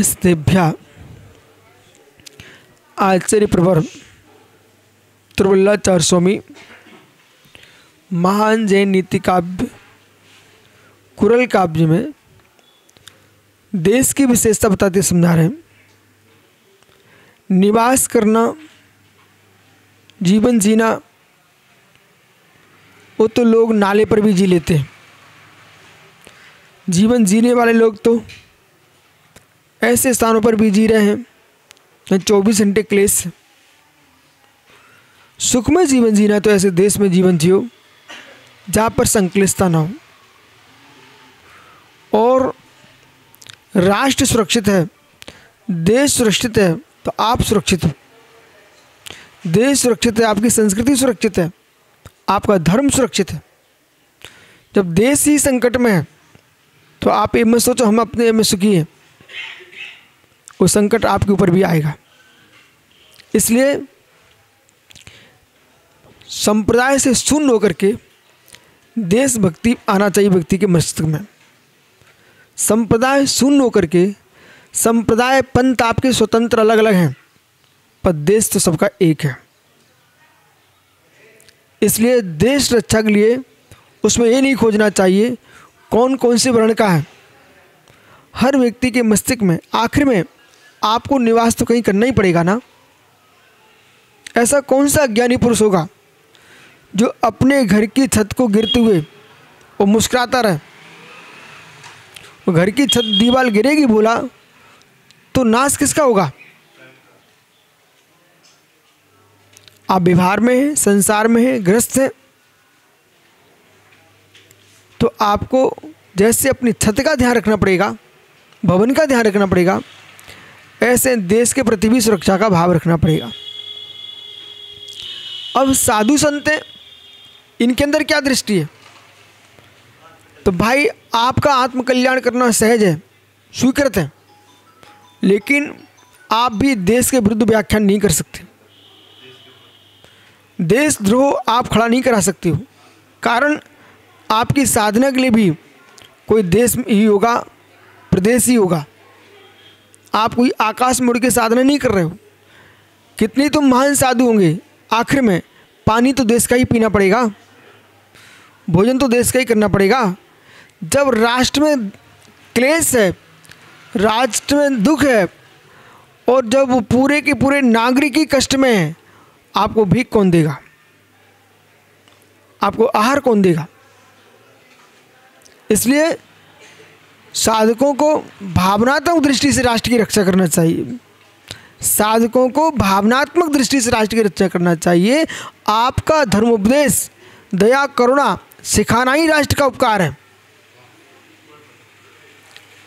स्तेभ्या आचार्यप्रवर त्रिवल्लाचार्य स्वामी महान जैन नीति काव्य कुरल काव्य में देश की विशेषता बताते समझा रहे हैं। निवास करना, जीवन जीना, वो तो लोग नाले पर भी जी लेते हैं। जीवन जीने वाले लोग तो ऐसे स्थानों पर भी जी रहे हैं 24 घंटे क्लेश। सुखमय जीवन जीना तो ऐसे देश में जीवन जियो जहाँ पर संक्लिष्टता ना हो। और राष्ट्र सुरक्षित है, देश सुरक्षित है तो आप सुरक्षित हो। देश सुरक्षित है, आपकी संस्कृति सुरक्षित है, आपका धर्म सुरक्षित है। जब देश ही संकट में है तो आप ये मत सोचो हम अपने में सुखी हैं, वो संकट आपके ऊपर भी आएगा। इसलिए संप्रदाय से शून्य होकर के देशभक्ति आना चाहिए व्यक्ति के मस्तिष्क में। संप्रदाय शून्य होकर के, संप्रदाय पंथ आपके स्वतंत्र अलग अलग हैं पर देश तो सबका एक है। इसलिए देश रक्षा के लिए उसमें ये नहीं खोजना चाहिए कौन कौन से वर्ण का है। हर व्यक्ति के मस्तिष्क में आखिर में आपको निवास तो कहीं करना ही पड़ेगा ना। ऐसा कौन सा ज्ञानी पुरुष होगा जो अपने घर की छत को गिरते हुए वो मुस्कुराता रहे। वो घर की छत दीवार गिरेगी बोला तो नाश किसका होगा। आप व्यवहार में हैं, संसार में हैं, ग्रस्त हैं, तो आपको जैसे अपनी छत का ध्यान रखना पड़ेगा, भवन का ध्यान रखना पड़ेगा, ऐसे देश के प्रति भी सुरक्षा का भाव रखना पड़ेगा। अब साधु संत हैं, इनके अंदर क्या दृष्टि है। तो भाई आपका आत्मकल्याण करना सहज है, स्वीकृत है, लेकिन आप भी देश के विरुद्ध व्याख्यान नहीं कर सकते। देशद्रोह आप खड़ा नहीं करा सकते हो, कारण आपकी साधना के लिए भी कोई देश ही होगा, प्रदेश ही होगा। आप कोई आकाश में उड़ के साधना नहीं कर रहे हो। कितनी तुम महान साधु होंगे, आखिर में पानी तो देश का ही पीना पड़ेगा, भोजन तो देश का ही करना पड़ेगा। जब राष्ट्र में क्लेश है, राष्ट्र में दुख है, और जब वो पूरे के पूरे नागरिक ही कष्ट में है, आपको भीख कौन देगा, आपको आहार कौन देगा। इसलिए साधकों को भावनात्मक दृष्टि से राष्ट्र की रक्षा करना चाहिए। साधकों को भावनात्मक दृष्टि से राष्ट्र की रक्षा करना चाहिए। आपका धर्मोपदेश, दया, करुणा सिखाना ही राष्ट्र का उपकार है।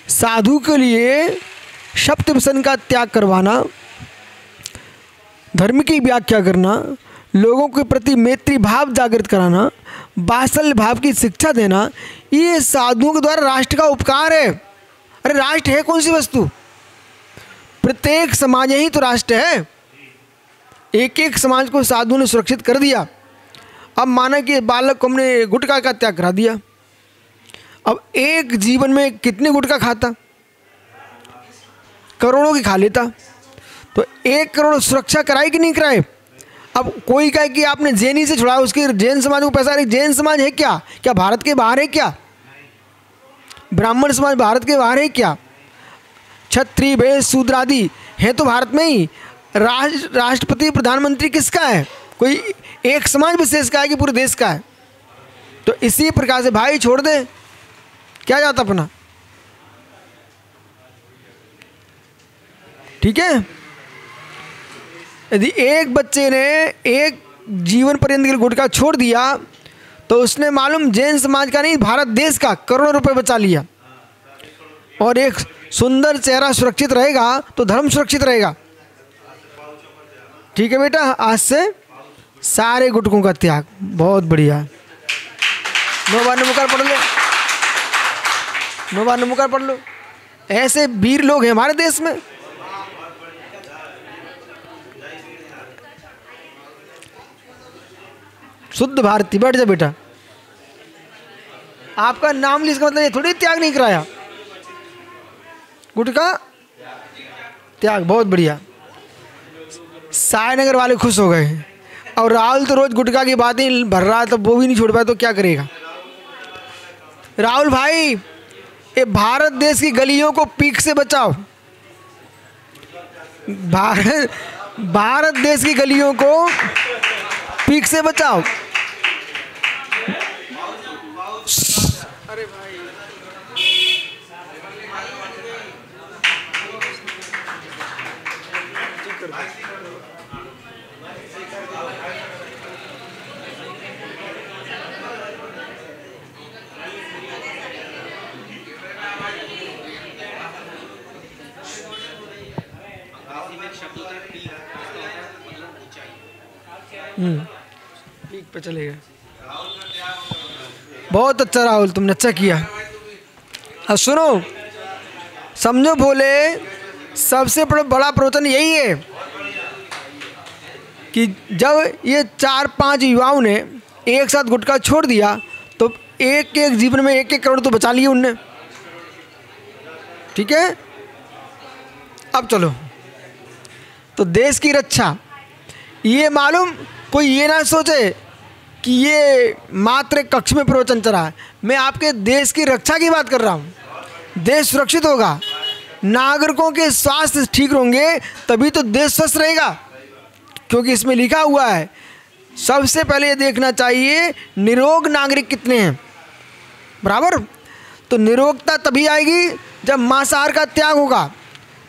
साधु के लिए शब्द व्यसन का त्याग करवाना, धर्म की व्याख्या करना, लोगों के प्रति मैत्री भाव जागृत कराना, वात्सल्य भाव की शिक्षा देना, ये साधुओं के द्वारा राष्ट्र का उपकार है। अरे राष्ट्र है कौन सी वस्तु, प्रत्येक समाज ही तो राष्ट्र है। एक एक समाज को साधुओं ने सुरक्षित कर दिया। अब माना कि बालक को हमने गुटखा का त्याग करा दिया, अब एक जीवन में कितने गुटखा खाता, करोड़ों की खा लेता, तो 1 करोड़ सुरक्षा कराए कि नहीं कराए। अब कोई कहे कि आपने जैनी से छुड़ाया, उसके जैन समाज को पैसा। अरे जैन समाज है क्या, क्या भारत के बाहर है क्या। ब्राह्मण समाज भारत के बाहर है क्या। क्षत्रिय, वैश्य, शूद्र आदि है तो भारत में ही। राष्ट्रपति, प्रधानमंत्री किसका है, कोई एक समाज विशेष का है कि पूरे देश का है। तो इसी प्रकार से भाई छोड़ दे, क्या जाता अपना, ठीक है। यदि एक बच्चे ने एक जीवन पर्यंत के लिए गुटखा छोड़ दिया तो उसने मालूम जैन समाज का नहीं, भारत देश का करोड़ों रुपए बचा लिया। और एक सुंदर चेहरा सुरक्षित रहेगा तो धर्म सुरक्षित रहेगा। ठीक है बेटा, आज से सारे गुटकों का त्याग। बहुत बढ़िया। 9 बार नमस्कार पढ़ लो, 9 बार नमस्कार पढ़ लो। ऐसे वीर लोग हैं हमारे देश में। शुद्ध भारती। बैठ जा बेटा, आपका नाम ली, इसका मतलब ये थोड़ी त्याग नहीं कराया। गुटखा त्याग, बहुत बढ़िया। सायनगर वाले खुश हो गए। और राहुल तो रोज गुटखा की बातें भर रहा है, तो वो भी नहीं छोड़ पाया तो क्या करेगा। राहुल भाई, ये भारत देश की गलियों को पीक से बचाओ। भारत देश की गलियों को पीक से बचाओ। अरे भाई, पीक पे चलेगा। बहुत अच्छा राहुल, तुमने अच्छा किया। अब सुनो, समझो भोले, सबसे बड़ा प्रवचन यही है कि जब ये 4-5 युवाओं ने एक साथ गुटखा छोड़ दिया तो एक एक जीवन में 1-1 करोड़ तो बचा लिए उनने। ठीक है, अब चलो, तो देश की रक्षा, ये मालूम, कोई ये ना सोचे कि ये मात्र कक्ष में प्रवचन चला है। मैं आपके देश की रक्षा की बात कर रहा हूँ। देश सुरक्षित होगा, नागरिकों के स्वास्थ्य ठीक होंगे तभी तो देश स्वस्थ रहेगा। क्योंकि इसमें लिखा हुआ है, सबसे पहले ये देखना चाहिए निरोग नागरिक कितने हैं, बराबर। तो निरोगता तभी आएगी जब मांसाहार का त्याग होगा,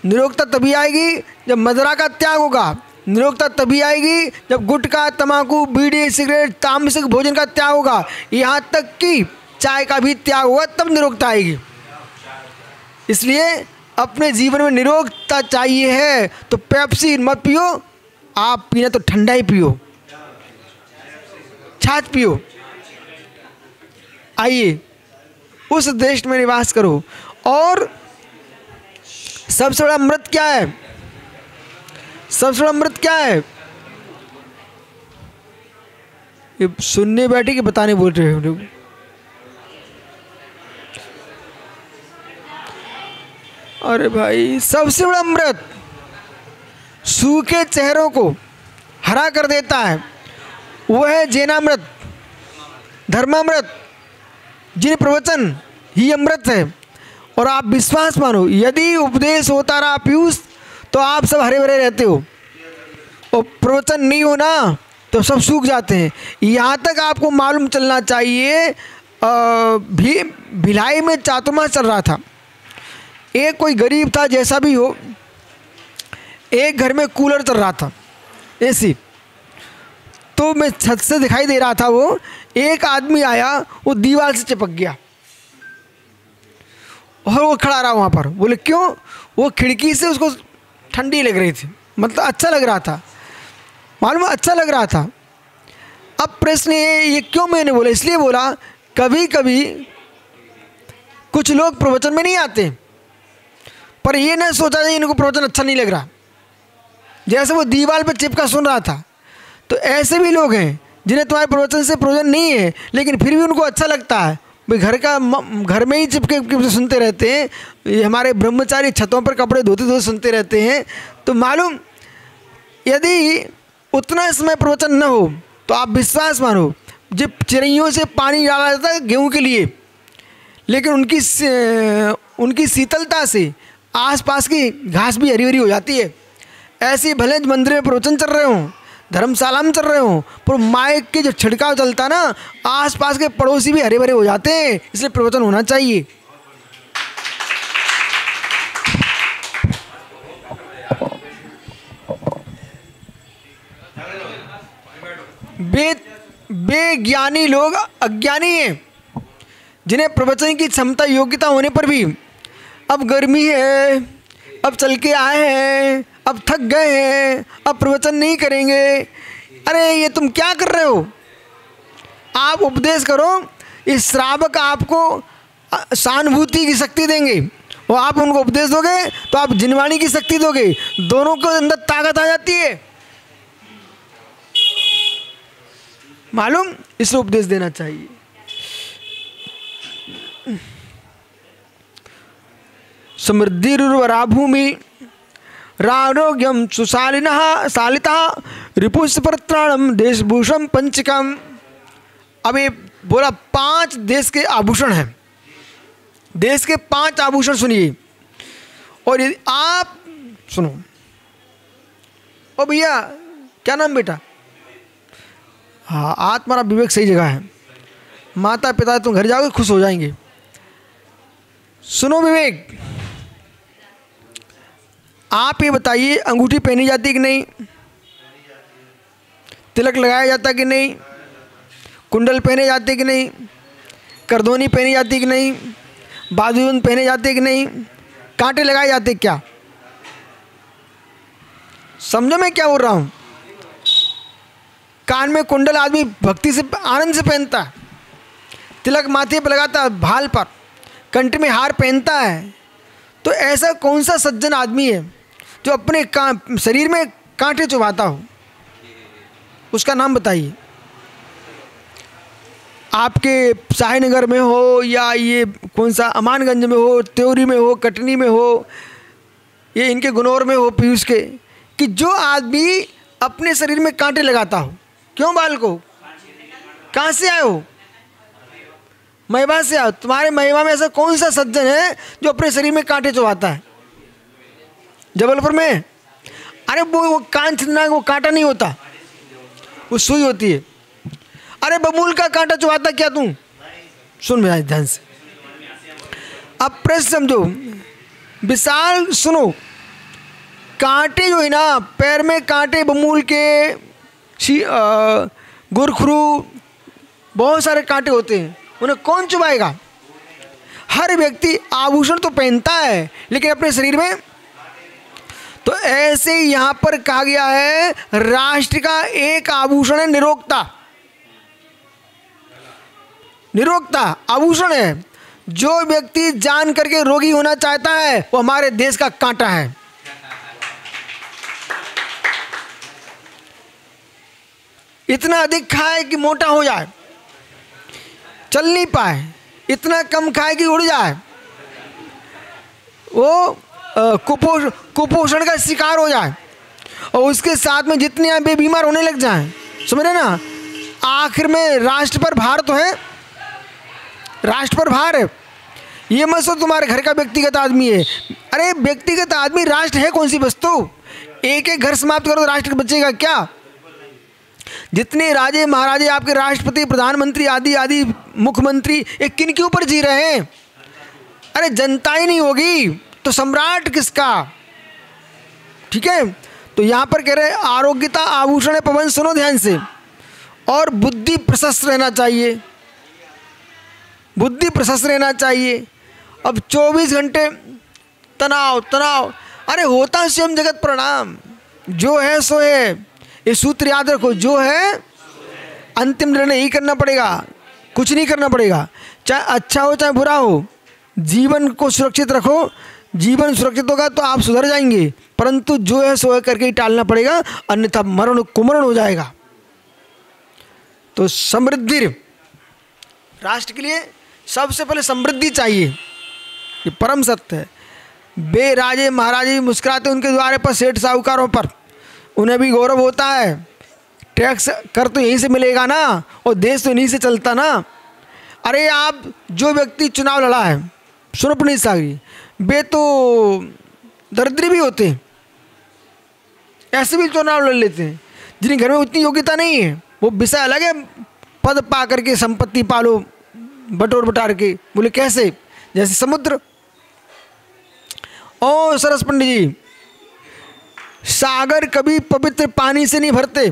निरोगता तभी आएगी जब मदिरा का त्याग होगा, निरोगता तभी आएगी जब गुटखा, तंबाकू, बीड़ी, सिगरेट, तामसिक भोजन का त्याग होगा, यहाँ तक कि चाय का भी त्याग होगा, तब निरोगता आएगी। इसलिए अपने जीवन में निरोगता चाहिए है तो पेप्सी मत पियो, आप पीना तो ठंडा ही पियो, छाछ पियो। आइए उस देश में निवास करो। और सबसे बड़ा अमृत क्या है? सबसे बड़ा अमृत क्या है? ये सुनने बैठे कि बताने बोल रहे हो? अरे भाई, सबसे बड़ा अमृत सूखे चेहरों को हरा कर देता है, वो है जैनामृत, धर्मामृत, जिन प्रवचन ही अमृत है। और आप विश्वास मानो, यदि उपदेश होता रहा पीयूष तो आप सब हरे भरे रहते हो, और प्रवचन नहीं हो ना तो सब सूख जाते हैं। यहाँ तक आपको मालूम चलना चाहिए, भिलाई में चातुर्मास चल रहा था। एक कोई गरीब था, जैसा भी हो, एक घर में कूलर चल रहा था, एसी। तो मैं छत से दिखाई दे रहा था, वो एक आदमी आया, वो दीवार से चिपक गया और वो खड़ा रहा वहाँ पर। बोले क्यों? वो खिड़की से उसको ठंडी लग रही थी, मतलब अच्छा लग रहा था, मालूम अच्छा लग रहा था। अब प्रश्न ये क्यों मैंने बोला? इसलिए बोला, कभी कभी कुछ लोग प्रवचन में नहीं आते, पर ये ना सोचा जाए इनको प्रवचन अच्छा नहीं लग रहा, जैसे वो दीवार पे चिपका सुन रहा था। तो ऐसे भी लोग हैं जिन्हें तुम्हारे प्रवचन से प्रयोजन नहीं है, लेकिन फिर भी उनको अच्छा लगता है, भाई घर में ही चिपके सुनते रहते हैं। ये हमारे ब्रह्मचारी छतों पर कपड़े धोते धोते सुनते रहते हैं। तो मालूम, यदि उतना समय प्रवचन न हो तो आप विश्वास मानो, जब चिड़ैयों से पानी डाला जाता है गेहूँ के लिए, लेकिन उनकी शीतलता से आसपास की घास भी हरी भरी हो जाती है। ऐसे ही भले मंदिर में प्रवचन चल रहे हों, धर्मशाला में चल रहे हों, पर माइक के जो छिड़काव चलता ना, आसपास के पड़ोसी भी हरे भरे हो जाते हैं। इसलिए प्रवचन होना चाहिए। बेज्ञानी लोग अज्ञानी हैं, जिन्हें प्रवचन की क्षमता योग्यता होने पर भी, अब गर्मी है, अब चल के आए हैं, अब थक गए हैं, अब प्रवचन नहीं करेंगे। अरे ये तुम क्या कर रहे हो? आप उपदेश करो, इस श्रावक आपको सहानुभूति की शक्ति देंगे, और आप उनको उपदेश दोगे तो आप जिनवाणी की शक्ति दोगे, दोनों के अंदर ताकत आ जाती है, मालूम। इसलिए उपदेश देना चाहिए। समृद्धिर्वरा भूमि रारोग्यम सुशालिनः शालितः रिपुष्पत्राणम देशभूषम पंचकम। अब ये बोला 5 देश के आभूषण हैं, देश के 5 आभूषण सुनिए। और यदि आप सुनो, ओ भैया क्या नाम बेटा? हाँ, आज तुम्हारा विवेक सही जगह है, माता पिता तुम घर जाओगे खुश हो जाएंगे। सुनो विवेक, आप ये बताइए अंगूठी पहनी जाती कि नहीं, तिलक लगाया जाता कि नहीं, कुंडल पहने जाते कि नहीं, करधोनी पहनी जाती कि नहीं, बाजूबंद पहने जाते कि नहीं, कांटे लगाए जाते क्या? समझो मैं क्या बोल रहा हूँ। कान में कुंडल आदमी भक्ति से आनंद से पहनता है, तिलक माथे पर लगाता है, भाल पर, कंठ में हार पहनता है। तो ऐसा कौन सा सज्जन आदमी है जो अपने शरीर में कांटे चुभाता हो? उसका नाम बताइए। आपके शाहीनगर में हो या ये कौन सा अमानगंज में हो, त्योरी में हो, कटनी में हो, ये इनके गुनौर में हो, पीयूष के, कि जो आदमी अपने शरीर में कांटे लगाता हो। क्यों बाल को? कहाँ से आए हो? महिमा से आओ। तुम्हारे महिमा में ऐसा कौन सा सज्जन है जो अपने शरीर में कांटे चुभाता है? जबलपुर में? अरे वो कान छिदना, वो कांटा नहीं होता, वो सुई होती है। अरे बबूल का कांटा चुभाता क्या तू? सुन मेरा ध्यान से, अब प्रश्न समझो विशाल, सुनो। कांटे जो है ना, पैर में कांटे, बमूल के, गुरखरू, बहुत सारे कांटे होते हैं, उन्हें कौन चुभाएगा? हर व्यक्ति आभूषण तो पहनता है लेकिन अपने शरीर में। तो ऐसे यहाँ पर कहा गया है राष्ट्र का एक आभूषण है निरोक्ता। निरोक्ता आभूषण है। जो व्यक्ति जान करके रोगी होना चाहता है वो हमारे देश का कांटा है। इतना अधिक खाए कि मोटा हो जाए, चल नहीं पाए, इतना कम खाए कि उड़ जाए, वो कुपोषण का शिकार हो जाए, और उसके साथ में जितने आप बीमार होने लग जाएं। समझ रहे ना? आखिर में राष्ट्र पर भार तो है, राष्ट्र पर भार है। ये मत सोचो तुम्हारे घर का व्यक्तिगत आदमी है। अरे व्यक्तिगत आदमी राष्ट्र है कौन सी वस्तु? एक एक घर समाप्त करो तो राष्ट्र बचेगा क्या? जितने राजे महाराजे, आपके राष्ट्रपति, प्रधानमंत्री आदि आदि मुख्यमंत्री, ये किन के ऊपर जी रहे हैं? अरे जनता ही नहीं होगी तो सम्राट किसका? ठीक है, तो यहाँ पर कह रहे हैं आरोग्यता आभूषण है पवन। सुनो ध्यान से। और बुद्धि प्रशस्त रहना चाहिए, बुद्धि प्रशस्त रहना चाहिए। अब 24 घंटे तनाव तनाव, अरे होता स्वयं जगत प्रणाम, जो है सो है। ये सूत्र याद रखो, जो है अंतिम निर्णय ही करना पड़ेगा, कुछ नहीं करना पड़ेगा, चाहे अच्छा हो चाहे बुरा हो। जीवन को सुरक्षित रखो, जीवन सुरक्षित होगा तो आप सुधर जाएंगे, परंतु जो है सो है करके ही टालना पड़ेगा, अन्यथा मरण कुमरण हो जाएगा। तो समृद्धि, राष्ट्र के लिए सबसे पहले समृद्धि चाहिए, ये परम सत्य है। बे राजे महाराजे भी मुस्कुराते उनके द्वारे पर, सेठ साहूकारों पर, उन्हें भी गौरव होता है। टैक्स कर तो यहीं से मिलेगा ना, और देश तो यहीं से चलता ना। अरे आप जो व्यक्ति चुनाव लड़ा है, सुनो पुनीत सागरी, वे तो दरिद्र भी होते हैं, ऐसे भी चुनाव लड़ लेते हैं। जिनके घर में उतनी योग्यता नहीं है, वो विषय अलग है, पद पा करके संपत्ति पालो बटोर बटार के। बोले कैसे? जैसे समुद्र। ओ सरस पंडित जी, सागर कभी पवित्र पानी से नहीं भरते,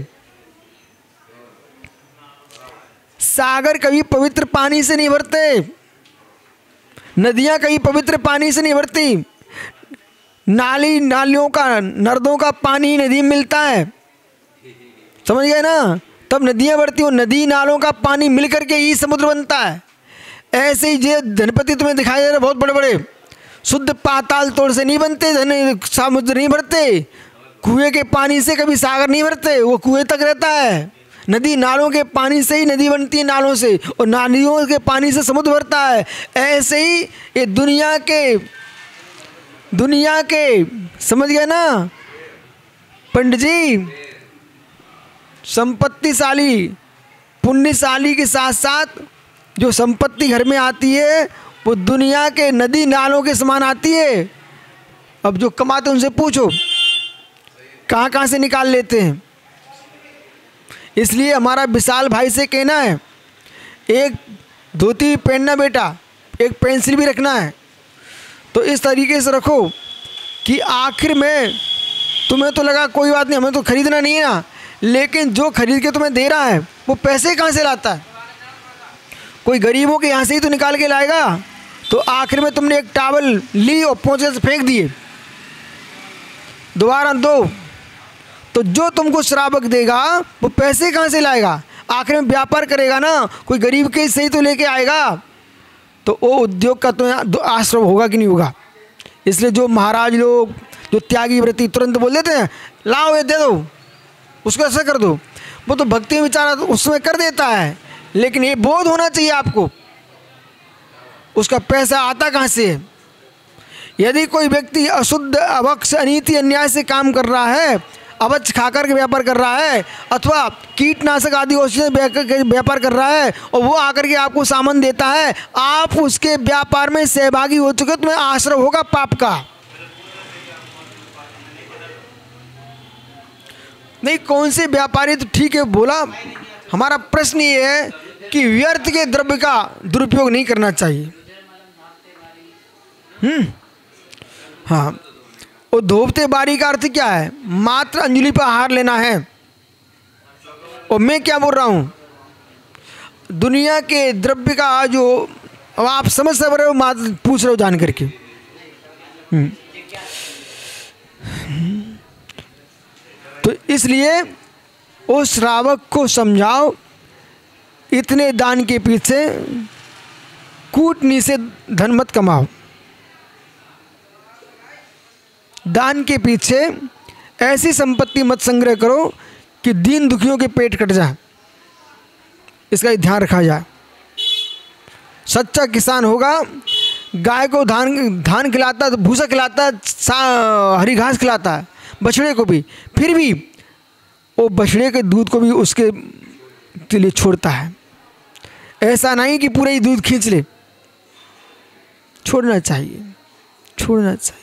सागर कभी पवित्र पानी से नहीं भरते, नदियां कभी पवित्र पानी से नहीं भरती। नाली नालियों का, नर्दों का पानी नदी में मिलता है, समझ गए ना? तब नदियां बढ़ती हो, नदी नालों का पानी मिल करके ही समुद्र बनता है। ऐसे ही जो धनपति तुम्हें दिखाई दे रहे बहुत बड़े बड़े, शुद्ध पाताल तोड़ से नहीं बनते, धन समुद्र नहीं भरते। कुएं के पानी से कभी सागर नहीं भरते, वो कुएं तक रहता है। नदी नालों के पानी से ही नदी बनती है, नालों से, और नालियों के पानी से समुद्र भरता है। ऐसे ही ये दुनिया के दुनिया के, समझ गए ना पंडित जी, संपत्तिशाली पुण्यशाली के साथ साथ जो संपत्ति घर में आती है वो दुनिया के नदी नालों के समान आती है। अब जो कमाते उनसे पूछो कहाँ कहाँ से निकाल लेते हैं। इसलिए हमारा विशाल भाई से कहना है, एक धोती पहनना बेटा, एक पेंसिल भी रखना है, तो इस तरीके से रखो कि आखिर में तुम्हें तो लगा कोई बात नहीं, हमें तो खरीदना नहीं है ना, लेकिन जो खरीद के तुम्हें दे रहा है वो पैसे कहाँ से लाता है? कोई गरीबों के यहाँ से ही तो निकाल के लाएगा। तो आखिर में तुमने एक टावल ली और पोंछे से फेंक दिए, दोबारा दो, तो जो तुमको श्रावक देगा वो पैसे कहाँ से लाएगा? आखिर में व्यापार करेगा ना, कोई गरीब के से ही तो लेके आएगा। तो वो उद्योग का तो आश्रम होगा कि नहीं होगा? इसलिए जो महाराज लोग जो त्यागी व्रती तुरंत बोल देते हैं लाओ ये दे दो, उसको ऐसा कर दो, वो तो भक्ति में विचार उसमें कर देता है, लेकिन ये बोध होना चाहिए आपको उसका पैसा आता कहाँ से है। यदि कोई व्यक्ति अशुद्ध अवक्ष अनीति अन्याय से काम कर रहा है, अवच खाकर के व्यापार कर रहा है, अथवा कीटनाशक आदि औषधि से व्यापार कर रहा है और वो आकर के आपको सामान देता है, आप उसके व्यापार में सहभागी हो चुके, तुम्हें आश्रय होगा पाप का। नहीं कौन से व्यापारी, तो ठीक है बोला, हमारा प्रश्न ये है कि व्यर्थ के द्रव्य का दुरुपयोग नहीं करना चाहिए। हाँ, वो धोपते बारी का अर्थ क्या है? मात्र अंजलि पर आहार लेना है। और मैं क्या बोल रहा हूँ, दुनिया के द्रव्य का जो, अब आप समझ सब रहे हो, मात्र पूछ रहे हो जान करके। तो इसलिए उस श्रावक को समझाओ, इतने दान के पीछे कूटनी से धन मत कमाओ, दान के पीछे ऐसी संपत्ति मत संग्रह करो कि दीन दुखियों के पेट कट जाए, इसका ध्यान रखा जाए। सच्चा किसान होगा, गाय को धान खिलाता है, भूसा खिलाता है, हरी घास खिलाता है, बछड़े को भी, फिर भी वो बछड़े के दूध को भी उसके लिए छोड़ता है। ऐसा नहीं कि पूरा ही दूध खींच ले, छोड़ना चाहिए, छोड़ना चाहिए,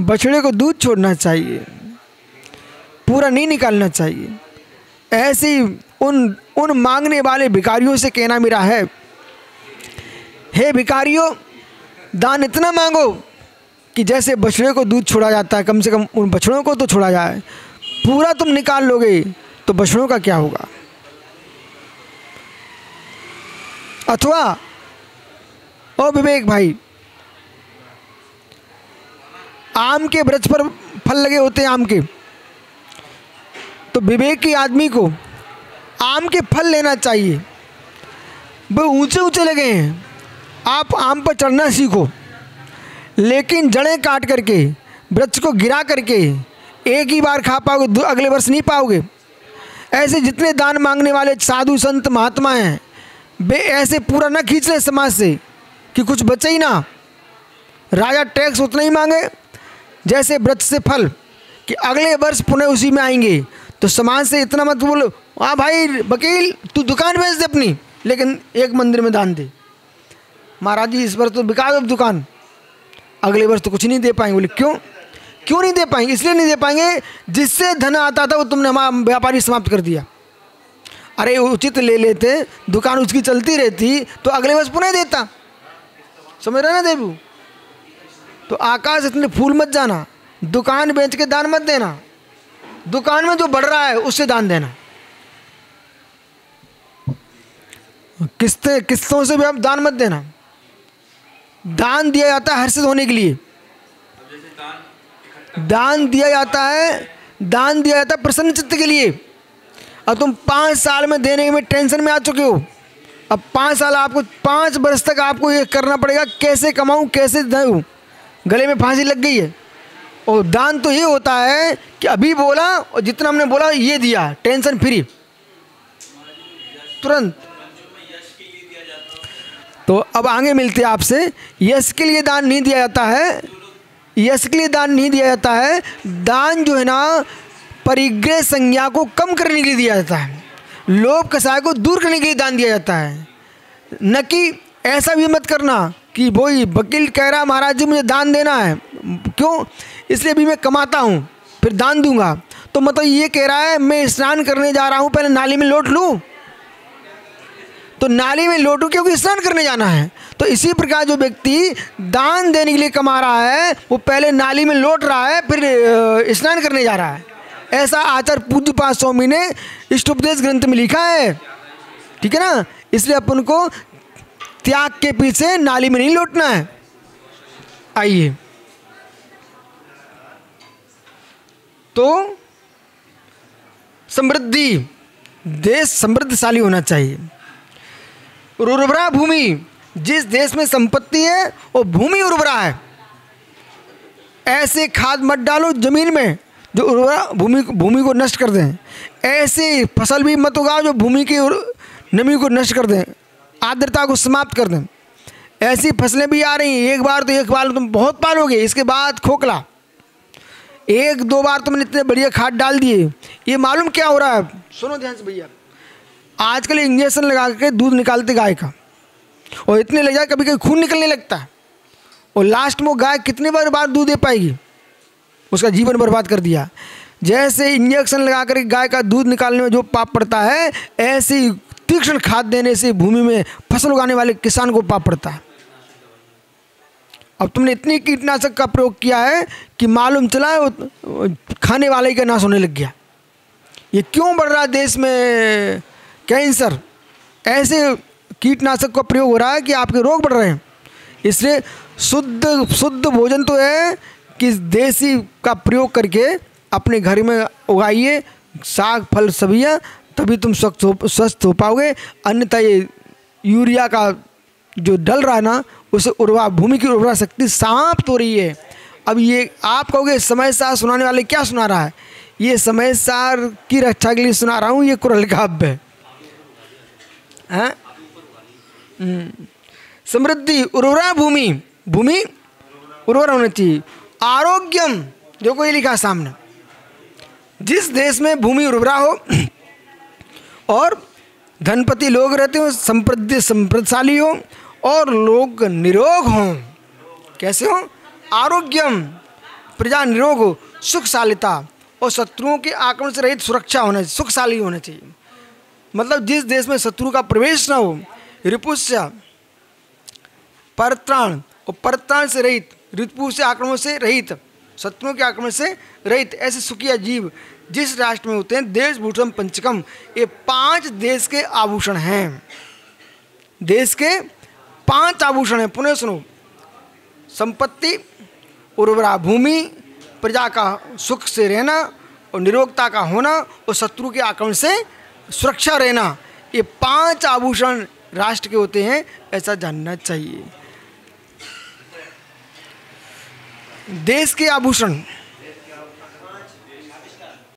बछड़े को दूध छोड़ना चाहिए, पूरा नहीं निकालना चाहिए। ऐसे ही उन मांगने वाले भिखारियों से कहना मेरा है, हे भिखारियों, दान इतना मांगो कि जैसे बछड़े को दूध छोड़ा जाता है, कम से कम उन बछड़ों को तो छोड़ा जाए। पूरा तुम निकाल लोगे तो बछड़ों का क्या होगा? अथवा ओ विवेक भाई, आम के वृक्ष पर फल लगे होते हैं आम के, तो विवेकी आदमी को आम के फल लेना चाहिए। वो ऊंचे ऊंचे लगे हैं, आप आम पर चढ़ना सीखो, लेकिन जड़ें काट करके वृक्ष को गिरा करके एक ही बार खा पाओगे, अगले वर्ष नहीं पाओगे। ऐसे जितने दान मांगने वाले साधु संत महात्मा हैं, वे ऐसे पूरा न खींच ले समाज से कि कुछ बचे ही ना। राजा टैक्स उतना ही मांगे जैसे वृक्ष से फल, कि अगले वर्ष पुनः उसी में आएंगे। तो समाज से इतना मत बोलो, हाँ भाई वकील तू दुकान बेच दे अपनी, लेकिन एक मंदिर में दान दे। महाराज जी इस बार तो बिका दो दुकान, अगले वर्ष तो कुछ नहीं दे पाएंगे। बोले क्यों? क्यों नहीं दे पाएंगे? इसलिए नहीं दे पाएंगे जिससे धन आता था वो तुमने हमारा व्यापारी समाप्त कर दिया। अरे उचित ले लेते, दुकान उसकी चलती रहती तो अगले वर्ष पुनः देता। समझ रहे ना देवू? तो आकाश इतने फूल मत जाना, दुकान बेच के दान मत देना, दुकान में जो बढ़ रहा है उससे दान देना। किस्तों से भी आप दान मत देना। दान दिया जाता है हर्षित होने के लिए, दान दिया जाता है प्रसन्न चित्त के लिए। अब तुम 5 साल में देने में टेंशन में आ चुके हो, अब 5 साल आपको 5 वर्ष तक आपको ये करना पड़ेगा, कैसे कमाऊं कैसे दूं, गले में फांसी लग गई है। और दान तो ये होता है कि अभी बोला और जितना हमने बोला ये दिया, टेंशन फ्री तुरंत। तो अब आगे मिलते हैं आपसे। यश के लिए दान नहीं दिया जाता है, यश के लिए दान नहीं दिया जाता है। दान जो है ना परिग्रह संज्ञा को कम करने के लिए दिया जाता है, लोभ कसाय को दूर करने के लिए दान दिया जाता है। न कि ऐसा भी मत करना कि वही वकील कह रहा महाराज जी मुझे दान देना है, क्यों? इसलिए भी मैं कमाता हूँ फिर दान दूंगा। तो मतलब ये कह रहा है मैं स्नान करने जा रहा हूँ, पहले नाली में लौट लूँ, तो नाली में लौटूँ क्योंकि स्नान करने जाना है। तो इसी प्रकार जो व्यक्ति दान देने के लिए कमा रहा है वो पहले नाली में लौट रहा है फिर स्नान करने जा रहा है। ऐसा आचार्य पूज्यपाद स्वामी ने इष्टोपदेश ग्रंथ में लिखा है, ठीक है ना। इसलिए अपन को त्याग के पीछे नाली में नहीं लौटना है। आइए, तो समृद्धि, देश समृद्धशाली होना चाहिए। उर्वरा भूमि, जिस देश में संपत्ति है वो भूमि उर्वरा है। ऐसे खाद मत डालो जमीन में जो उर्वरा भूमि को नष्ट कर दें, ऐसे फसल भी मत उगाओ जो भूमि की नमी को नष्ट कर दें, आर्द्रता को समाप्त कर दें। ऐसी फसलें भी आ रही हैं, एक बार तुम बहुत पालोगे, इसके बाद खोखला। एक दो बार तुमने इतने बढ़िया खाद डाल दिए, ये मालूम क्या हो रहा है? सुनो ध्यान से भैया, आजकल इंजेक्शन लगा के दूध निकालते गाय का, और इतने लग जाए कभी कभी खून निकलने लगता है, और लास्ट में वो गाय कितने बार दूध दे पाएगी? उसका जीवन बर्बाद कर दिया। जैसे इंजेक्शन लगा कर गाय का दूध निकालने में जो पाप पड़ता है, ऐसे ही तीक्ष्ण खाद देने से भूमि में फसल उगाने वाले किसान को पाप पड़ता है। अब तुमने इतनी कीटनाशक का प्रयोग किया है कि मालूम चला वो खाने वाले का नाश होने लग गया। ये क्यों बढ़ रहा है देश में? कैंसर, ऐसे कीटनाशक का प्रयोग हो रहा है कि आपके रोग बढ़ रहे हैं। इसलिए शुद्ध भोजन तो है कि देसी का प्रयोग करके अपने घर में उगाइए साग फल सब्जियाँ, तभी तुम स्वस्थ हो पाओगे। अन्यथा ये यूरिया का जो डल रहा है ना, उससे भूमि की उर्वरा शक्ति समाप्त हो रही है। अब ये आप कहोगे समय सार सुनाने वाले क्या सुना रहा है? ये समय सार की रक्षा के लिए सुना रहा हूँ, ये कुरल काव्य है। समृद्धि, उर्वरा भूमि उर्वरा होनी चाहिए। आरोग्यम, देखो ये लिखा सामने, जिस देश में भूमि उर्वरा हो और धनपति लोग रहते हो, समृद्धशाली हो और लोग निरोग हों। कैसे हो? आरोग्यम, प्रजा निरोग हो, सुखशालिता और शत्रुओं के आक्रमण से रहित सुरक्षा होना चाहिए, सुखशाली होना चाहिए। मतलब जिस देश में शत्रु का प्रवेश न हो, रिपुष्य परत्राण और परत्राण से रहित, ऋतु से आक्रमण से रहित, शत्रुओं के आक्रमण से रहित ऐसे सुखी जीव जिस राष्ट्र में होते हैं, देश भूषण पंचकम, ये 5 देश के आभूषण हैं। देश के 5 आभूषण हैं। पुनः सुनो, संपत्ति, उर्वरा भूमि, प्रजा का सुख से रहना और निरोगता का होना और शत्रु के आक्रमण से सुरक्षा रहना, ये 5 आभूषण राष्ट्र के होते हैं, ऐसा जानना चाहिए। देश के आभूषण